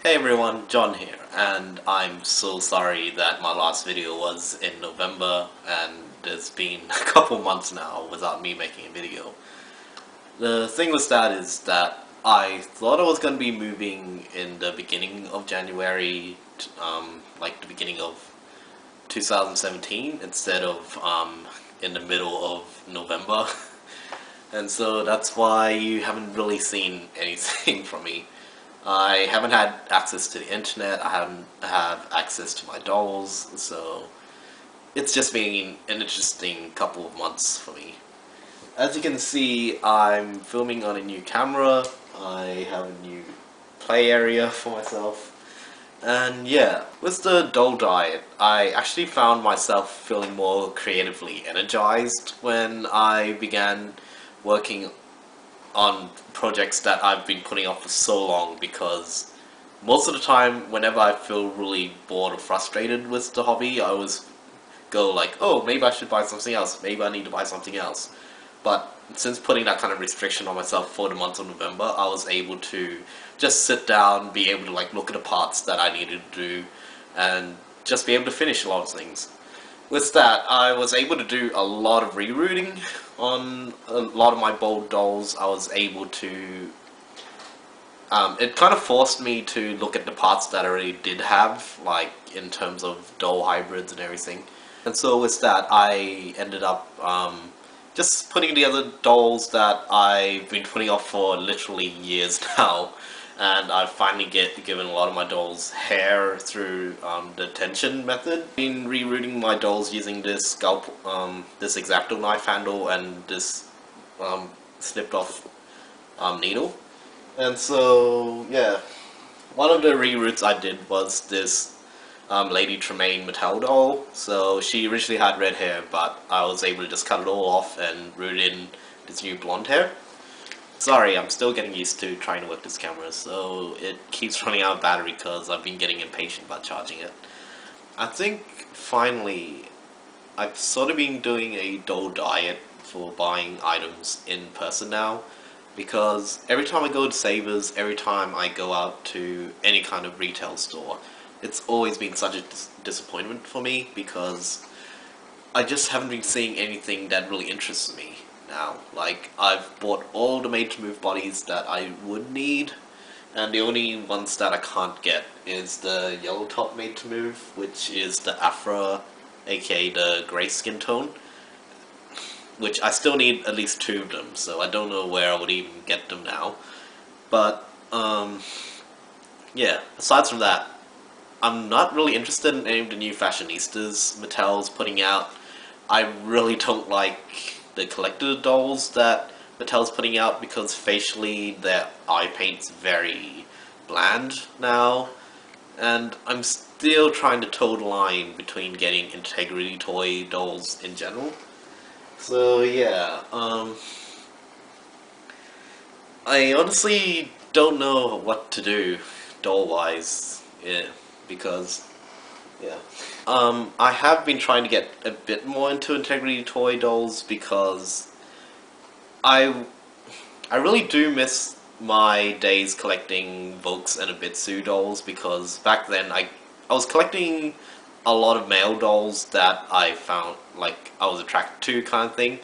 Hey everyone, John here, and I'm so sorry that my last video was in November and it's been a couple months now without me making a video. The thing with that is that I thought I was going to be moving in the beginning of January, like the beginning of 2017 instead of in the middle of November. And so that's why you haven't really seen anything from me. I haven't had access to the internet, I haven't have access to my dolls, so it's just been an interesting couple of months for me. As you can see, I'm filming on a new camera, I have a new play area for myself, and yeah, with the doll diet, I actually found myself feeling more creatively energized when I began working on projects that I've been putting off for so long, because most of the time whenever I feel really bored or frustrated with the hobby, I always go like, oh, maybe I should buy something else, maybe I need to buy something else. But since putting that kind of restriction on myself for the month of November, I was able to just sit down, be able to like look at the parts that I needed to do, and just be able to finish a lot of things. With that, I was able to do a lot of rerouting on a lot of my bold dolls. I was able to... it kind of forced me to look at the parts that I already did have, like in terms of doll hybrids and everything. And so with that, I ended up just putting together dolls that I've been putting off for literally years now. And I've finally given a lot of my dolls hair through the tension method. Been rerouting my dolls using this this X-Acto knife handle and this snipped off needle. And so, yeah, one of the reroutes I did was this Lady Tremaine Mattel doll. So she originally had red hair, but I was able to just cut it all off and root in this new blonde hair. Sorry, I'm still getting used to trying to work this camera, so it keeps running out of battery because I've been getting impatient about charging it. I think, finally, I've sort of been doing a doll diet for buying items in person now, because every time I go to Savers, every time I go out to any kind of retail store, it's always been such a disappointment for me, because I just haven't been seeing anything that really interests me now. Like, I've bought all the made-to-move bodies that I would need, and the only ones that I can't get is the yellow top made-to-move, which is the Afra, aka the grey skin tone, which I still need at least 2 of them, so I don't know where I would even get them now. But, yeah, aside from that, I'm not really interested in any of the new fashionistas Mattel's putting out. I really don't like the collector dolls that Mattel's putting out, because facially their eye paint's very bland now, and I'm still trying to toe the line between getting Integrity Toy dolls in general. So yeah, I honestly don't know what to do doll-wise, yeah, because yeah. I have been trying to get a bit more into Integrity Toy dolls, because I I really do miss my days collecting Volks and Abitsu dolls, because back then I was collecting a lot of male dolls that I found like I was attracted to, kind of thing.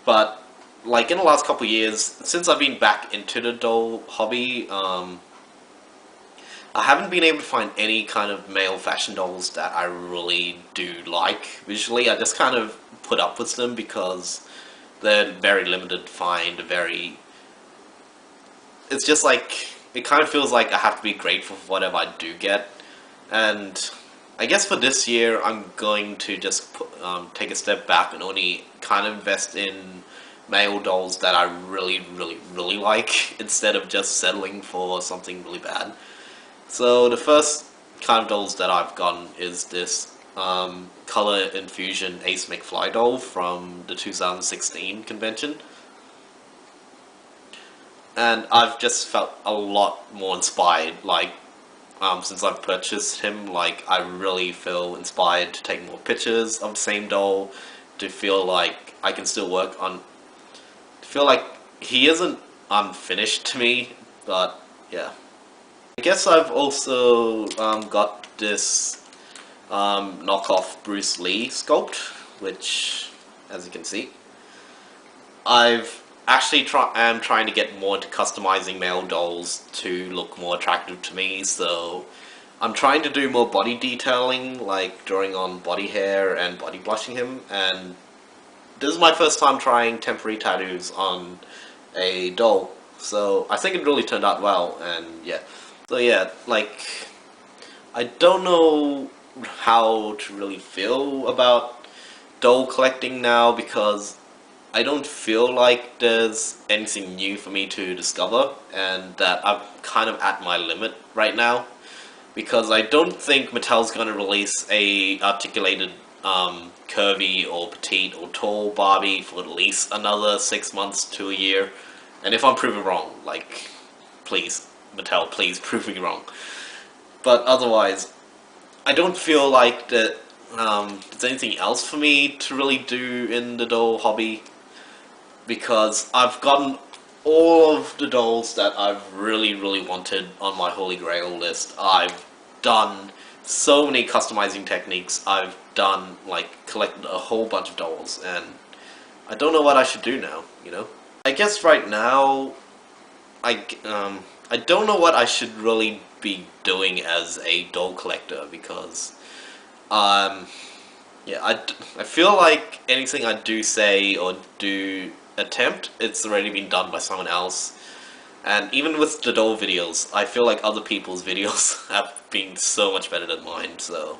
But like in the last couple of years, since I've been back into the doll hobby, I haven't been able to find any kind of male fashion dolls that I really do like visually. I just kind of put up with them because they're very limited to find, very... It's just like, it kind of feels like I have to be grateful for whatever I do get. And I guess for this year, I'm going to just take a step back and only kind of invest in male dolls that I really, really, really like, instead of just settling for something really bad. So the first kind of dolls that I've gotten is this Color Infusion Ace McFly doll from the 2016 convention. And I've just felt a lot more inspired, like, since I've purchased him. Like, I really feel inspired to take more pictures of the same doll, to feel like I can still work on... to feel like he isn't unfinished to me, but yeah. I guess I've also got this knockoff Bruce Lee sculpt, which, as you can see, I've actually am trying to get more into customizing male dolls to look more attractive to me, so I'm trying to do more body detailing, like drawing on body hair and body blushing him, and this is my first time trying temporary tattoos on a doll, so I think it really turned out well, and yeah. So yeah, like, I don't know how to really feel about doll collecting now, because I don't feel like there's anything new for me to discover, and that I'm kind of at my limit right now, because I don't think Mattel's going to release a articulated, curvy or petite or tall Barbie for at least another 6 months to a year. And if I'm proven wrong, like, please, Mattel, please prove me wrong. But otherwise, I don't feel like that there's anything else for me to really do in the doll hobby, because I've gotten all of the dolls that I've really wanted on my Holy Grail list. I've done so many customizing techniques. I've done, like, collected a whole bunch of dolls, and I don't know what I should do now, you know? I guess right now, I don't know what I should really be doing as a doll collector, because, yeah, I feel like anything I do say or do attempt, it's already been done by someone else. And even with the doll videos, I feel like other people's videos have been so much better than mine, so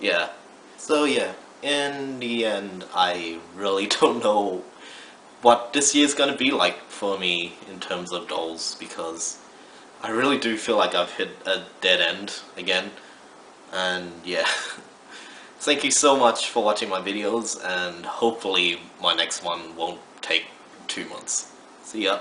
yeah. So yeah, in the end, I really don't know what this year's gonna be like for me in terms of dolls, because I really do feel like I've hit a dead end again, and yeah. Thank you so much for watching my videos, and hopefully my next one won't take 2 months. See ya.